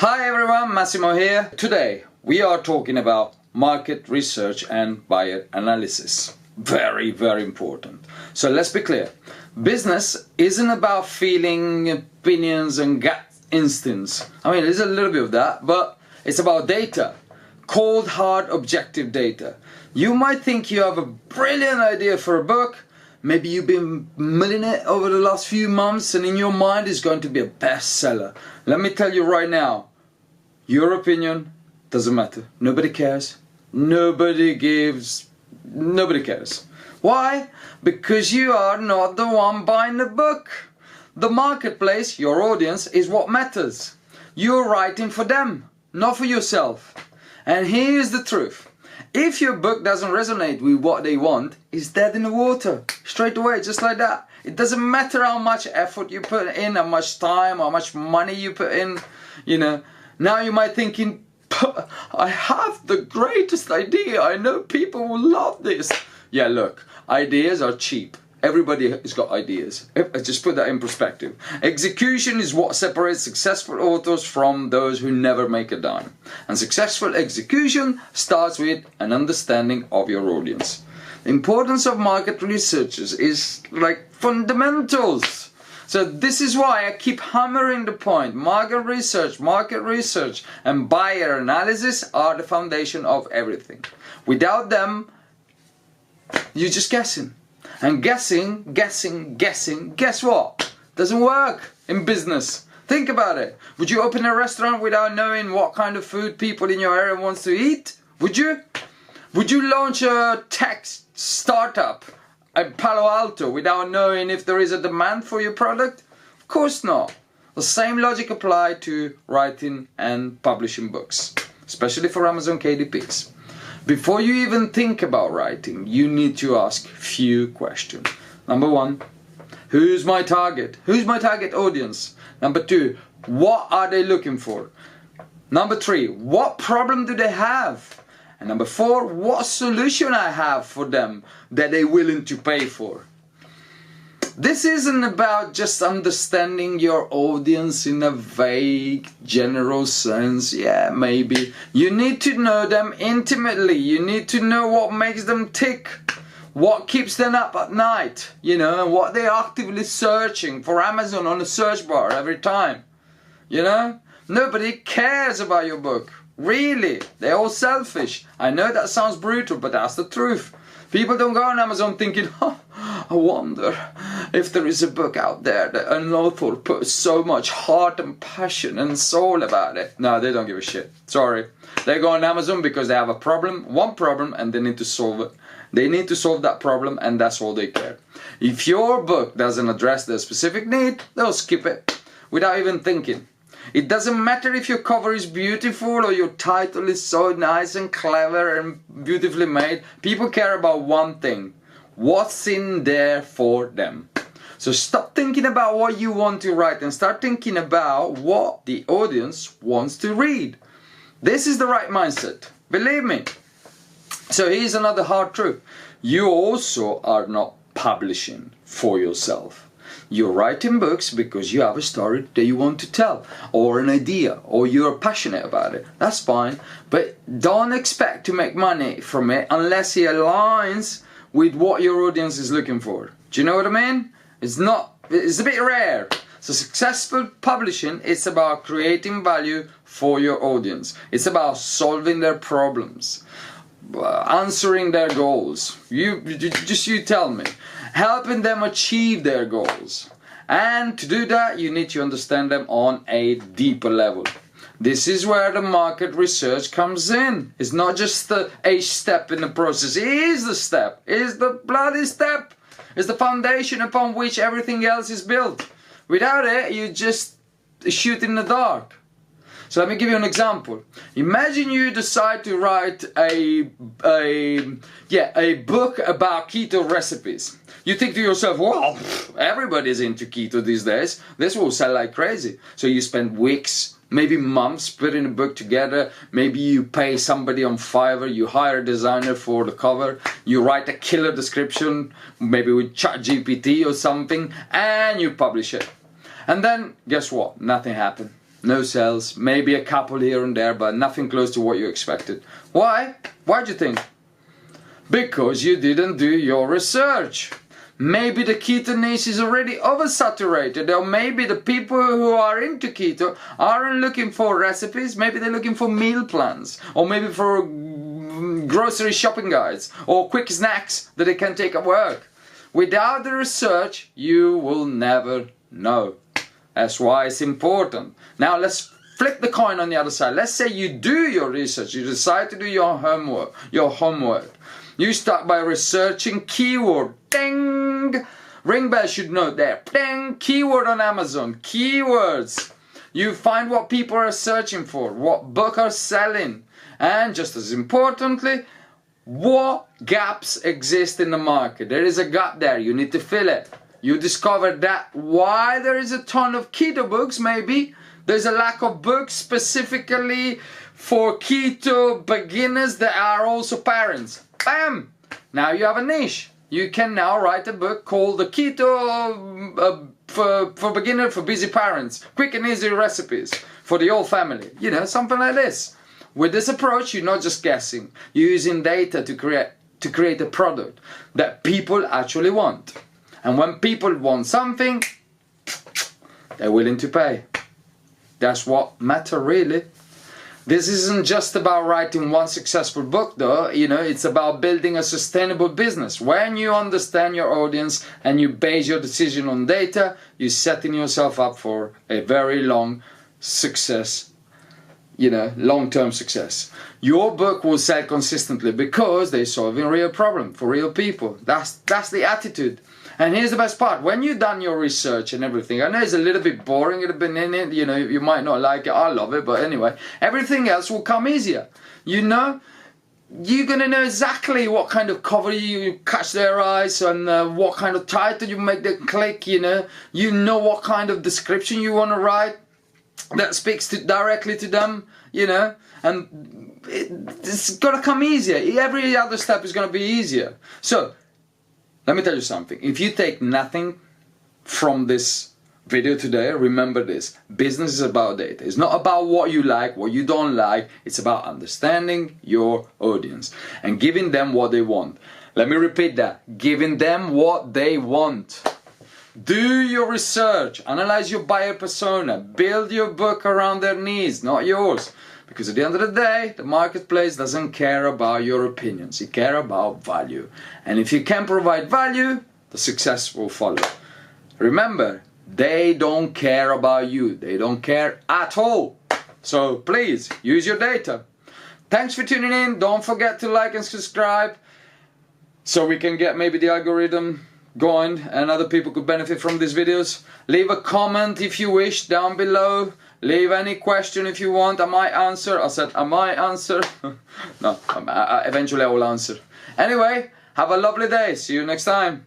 Hi everyone, Massimo here. Today we are talking about market research and buyer analysis. Very, very important. So let's be clear. Business isn't about feeling, opinions and gut instincts. I mean, there's a little bit of that, but it's about data. Cold, hard, objective data. You might think you have a brilliant idea for a book. Maybe you've been milling it over the last few months and in your mind it's going to be a bestseller. Let me tell you right now, your opinion doesn't matter. Nobody cares. Nobody cares. Why? Because you are not the one buying the book. The marketplace, your audience, is what matters. You're writing for them, not for yourself. And here's the truth. If your book doesn't resonate with what they want, it's dead in the water. Straight away, just like that. It doesn't matter how much effort you put in, how much time, how much money you put in, Now you might thinking, I have the greatest idea. I know people will love this. Yeah, look, ideas are cheap. Everybody has got ideas. Just put that in perspective. Execution is what separates successful authors from those who never make a dime. And successful execution starts with an understanding of your audience. The importance of market researchers is like fundamentals. So this is why I keep hammering the point. Market research and buyer analysis are the foundation of everything. Without them, you're just guessing. And guessing, guess what? Doesn't work in business. Think about it. Would you open a restaurant without knowing what kind of food people in your area wants to eat? Would you? Would you launch a tech startup at Palo Alto without knowing if there is a demand for your product? Of course not. The same logic applies to writing and publishing books, especially for Amazon KDPs. Before you even think about writing, you need to ask few questions. Number one, who's my target? Who's my target audience? Number two, what are they looking for? Number three, what problem do they have? And number four, what solution I have for them that they're willing to pay for? This isn't about just understanding your audience in a vague, general sense. Yeah, maybe. You need to know them intimately. You need to know what makes them tick. What keeps them up at night. And what they're actively searching for Amazon on the search bar every time. Nobody cares about your book. Really. They're all selfish. I know that sounds brutal, but that's the truth. People don't go on Amazon thinking, I wonder if there is a book out there that an author puts so much heart and passion and soul about it. No, they don't give a shit. Sorry. They go on Amazon because they have a problem, one problem, and they need to solve it. They need to solve that problem, and that's all they care. If your book doesn't address their specific need, they'll skip it without even thinking. It doesn't matter if your cover is beautiful or your title is so nice and clever and beautifully made. People care about one thing. What's in there for them? So stop thinking about what you want to write and start thinking about what the audience wants to read. This is the right mindset. Believe me. So here's another hard truth. You also are not publishing for yourself. You're writing books because you have a story that you want to tell, or an idea, or you're passionate about it. That's fine, but don't expect to make money from it unless it aligns with what your audience is looking for. Do you know what I mean? It's a bit rare. So successful publishing is about creating value for your audience. It's about solving their problems, answering their goals. You tell me. Helping them achieve their goals. And to do that, you need to understand them on a deeper level. This is where the market research comes in. It's not just a step in the process. It is the step. It is the bloody step. It's the foundation upon which everything else is built. Without it, you just shoot in the dark. So let me give you an example. Imagine you decide to write a book about keto recipes. You think to yourself, well, everybody's into keto these days. This will sell like crazy. So you spend weeks, maybe months putting a book together. Maybe you pay somebody on Fiverr. You hire a designer for the cover. You write a killer description, maybe with ChatGPT or something, and you publish it. And then, guess what? Nothing happened. no sales, maybe a couple here and there, but nothing close to what you expected. Why? Why do you think? Because you didn't do your research. Maybe the keto niche is already oversaturated, or maybe the people who are into keto aren't looking for recipes, maybe they're looking for meal plans, or maybe for grocery shopping guides, or quick snacks that they can take at work. Without the research, you will never know. That's why it's important. Now let's flip the coin on the other side. Let's say you do your research, you decide to do your homework. You start by researching keyword. Ding! Ring bell should note there. Ding! Keyword on Amazon. Keywords. You find what people are searching for, what books are selling, and just as importantly, what gaps exist in the market. There is a gap there, you need to fill it. You discover that why there is a ton of keto books, maybe there's a lack of books specifically for keto beginners that are also parents. Bam! Now you have a niche. You can now write a book called The Keto for Beginner for Busy Parents. Quick and easy recipes for the whole family. You know, something like this. With this approach, you're not just guessing. You're using data to create a product that people actually want. And when people want something, they're willing to pay. That's what matters really. This isn't just about writing one successful book though, you know, it's about building a sustainable business. When you understand your audience and you base your decision on data, you're setting yourself up for a very long success, you know, long-term success. Your book will sell consistently because they're solving real problems for real people. That's the attitude. And here's the best part, when you've done your research and everything, I know it's a little bit boring, it'll be in it, you know, you might not like it, I love it, but anyway, everything else will come easier. You know, you're gonna know exactly what kind of cover you catch their eyes and what kind of title you make them click, you know what kind of description you want to write that speaks directly to them, you know, and it's gonna come easier. Every other step is gonna be easier. So, let me tell you something, if you take nothing from this video today, remember this, business is about data. It's not about what you like, what you don't like, it's about understanding your audience and giving them what they want. Let me repeat that, giving them what they want. Do your research, analyze your buyer persona, build your book around their needs, not yours. Because at the end of the day, the marketplace doesn't care about your opinions, it cares about value. And if you can provide value, the success will follow. Remember, they don't care about you, they don't care at all. So please, use your data. Thanks for tuning in, don't forget to like and subscribe so we can get maybe the algorithm going and other people could benefit from these videos. Leave a comment if you wish down below. Leave any question if you want, I might answer. I said I might answer. No, eventually I will answer. Anyway, have a lovely day. See you next time.